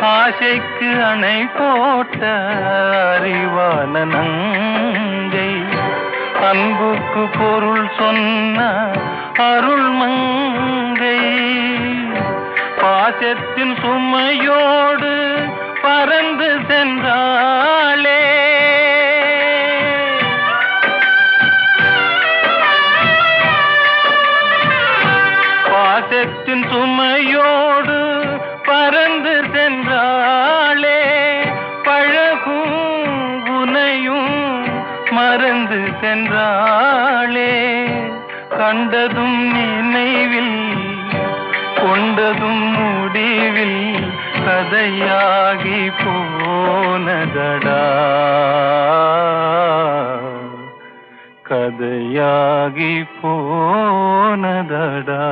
ஆசைக்கு அணை போட்ட அறிவான நங்கை, அன்புக்கு பொருள் சொன்ன அருள் மங்கை, பாசத்தின் சுமையோடு பறந்து சென்றாளே. பாசத்தின் சுமையோடு பறந்து சென்றாளே, பழகும் குனையும் மறந்து சென்றாளே. கண்டதும் நினைவில் கொண்டதும் முடிவில் கதையாகி போனதடா, கதையாகி போனதடா.